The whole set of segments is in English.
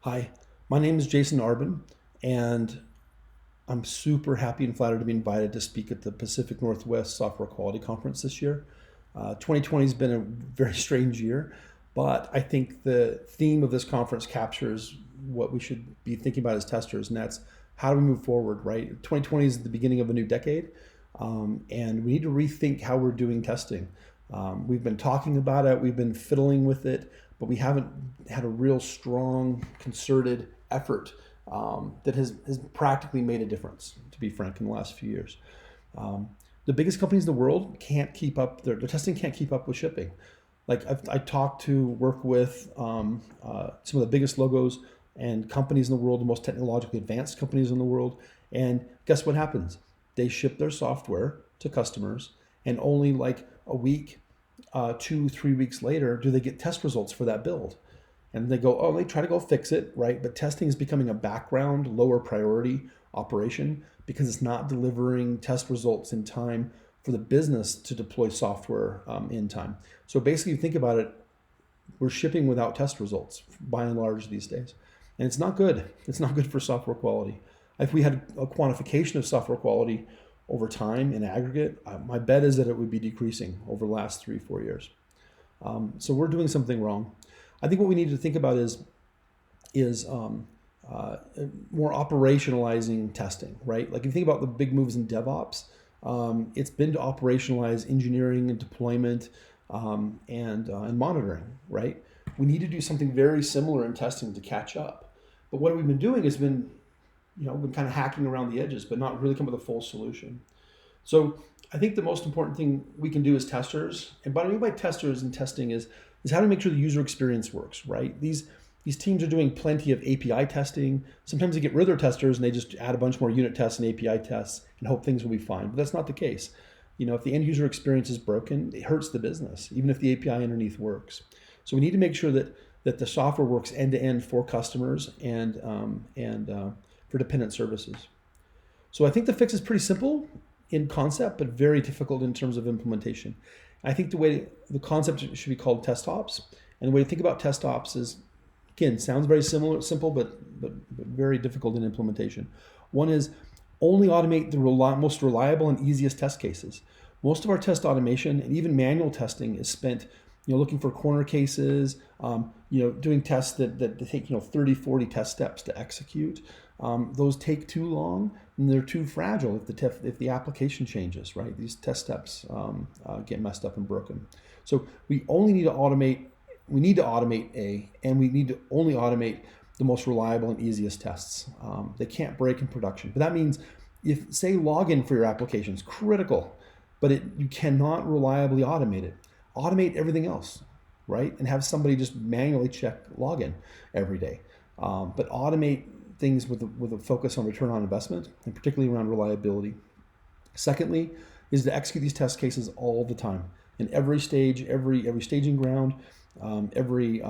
Hi, my name is Jason Arbon, and I'm super happy and flattered to be invited to speak at the Pacific Northwest Software Quality Conference this year. 2020 has been a very strange year, but I think the theme of this conference captures what we should be thinking about as testers, and that's how do we move forward, right? 2020 is the beginning of a new decade, and we need to rethink how we're doing testing. We've been talking about it, we've been fiddling with it, but we haven't had a real strong, concerted effort that has practically made a difference, to be frank, in the last few years. The biggest companies in the world can't keep up, their testing can't keep up with shipping. Like I talked to work with some of the biggest logos and companies in the world, the most technologically advanced companies in the world. And guess what happens? They ship their software to customers, and only like a week, 2, 3 weeks later, do they get test results for that build. And they go, oh, they try to go fix it, right? But testing is becoming a background, lower priority operation because it's not delivering test results in time for the business to deploy software in time. So basically, think about it, we're shipping without test results by and large these days. And it's not good. It's not good for software quality. If we had a quantification of software quality over time in aggregate, my bet is that it would be decreasing over the last 3, 4 years. So we're doing something wrong. I think what we need to think about is more operationalizing testing, right? Like if you think about the big moves in DevOps, it's been to operationalize engineering and deployment and monitoring, right? We need to do something very similar in testing to catch up. But what we've been doing has been kind of hacking around the edges, but not really come with a full solution. So I think the most important thing we can do as testers, and what I mean by testers and testing is how to make sure the user experience works, right? These teams are doing plenty of API testing. Sometimes they get rid of their testers and they just add a bunch more unit tests and API tests and hope things will be fine. But that's not the case. If the end user experience is broken, it hurts the business, even if the API underneath works. So we need to make sure that the software works end to end for customers and for dependent services. So I think the fix is pretty simple in concept, but very difficult in terms of implementation. I think the concept should be called TestOps, and the way to think about TestOps is, again, sounds very simple, but very difficult in implementation. One is only automate the most reliable and easiest test cases. Most of our test automation and even manual testing is spent looking for corner cases, doing tests that take 30, 40 test steps to execute. Those take too long and they're too fragile if the application changes, right? These test steps get messed up and broken. So we only need to automate. We need to automate and we need to only automate the most reliable and easiest tests. They can't break in production. But that means if, say, login for your application is critical, but you cannot reliably automate it, automate everything else, right? And have somebody just manually check login every day. But automate things with a focus on return on investment, and particularly around reliability. Secondly, is to execute these test cases all the time in every stage, every staging ground, every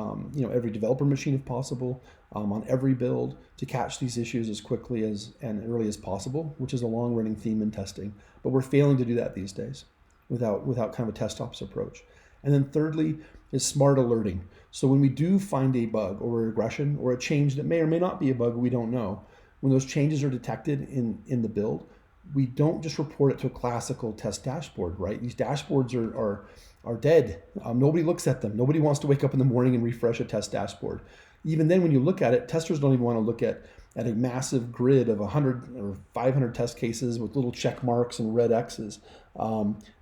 developer machine if possible, on every build, to catch these issues as quickly and early as possible, which is a long-running theme in testing. But we're failing to do that these days without kind of a TestOps approach. And then thirdly is smart alerting. So when we do find a bug or a regression or a change that may or may not be a bug, we don't know, when those changes are detected in the build, we don't just report it to a classical test dashboard, right? These dashboards are dead. Nobody looks at them. Nobody wants to wake up in the morning and refresh a test dashboard. Even then, when you look at it, testers don't even want to look at a massive grid of 100 or 500 test cases with little check marks and red X's.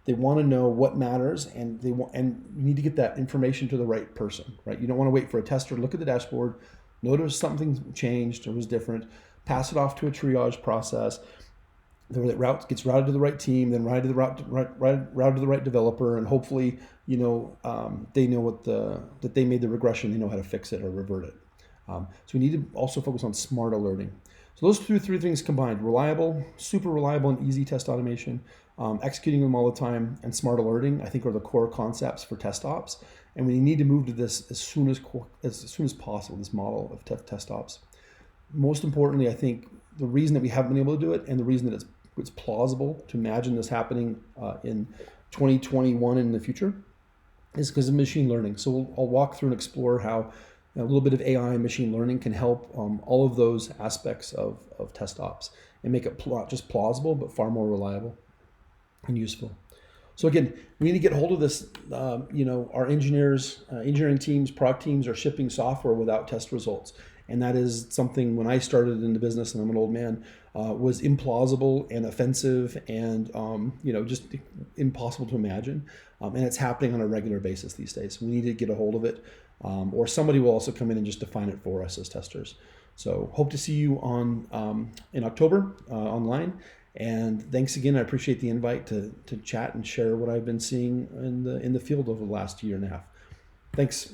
They want to know what matters, and you need to get that information to the right person, right? You don't want to wait for a tester to look at the dashboard, notice something changed or was different, pass it off to a triage process. The route gets routed to the right team, then routed to the right developer, and hopefully, they know that they made the regression, they know how to fix it or revert it. So we need to also focus on smart alerting. So those three things combined: reliable, super reliable and easy test automation, executing them all the time, and smart alerting, I think, are the core concepts for TestOps. And we need to move to this as soon as possible, this model of TestOps. Most importantly, I think the reason that we haven't been able to do it, and the reason that it's plausible to imagine this happening in 2021 and in the future, is because of machine learning. So I'll walk through and explore how A little bit of AI and machine learning can help all of those aspects of TestOps and make it not just plausible, but far more reliable and useful. So again, we need to get hold of this. Our engineering teams, product teams are shipping software without test results, and that is something when I started in the business, and I'm an old man, was implausible and offensive, and just impossible to imagine. And it's happening on a regular basis these days. We need to get a hold of it, or somebody will also come in and just define it for us as testers. So hope to see you on in October online. And thanks again. I appreciate the invite to chat and share what I've been seeing in the field over the last year and a half. Thanks.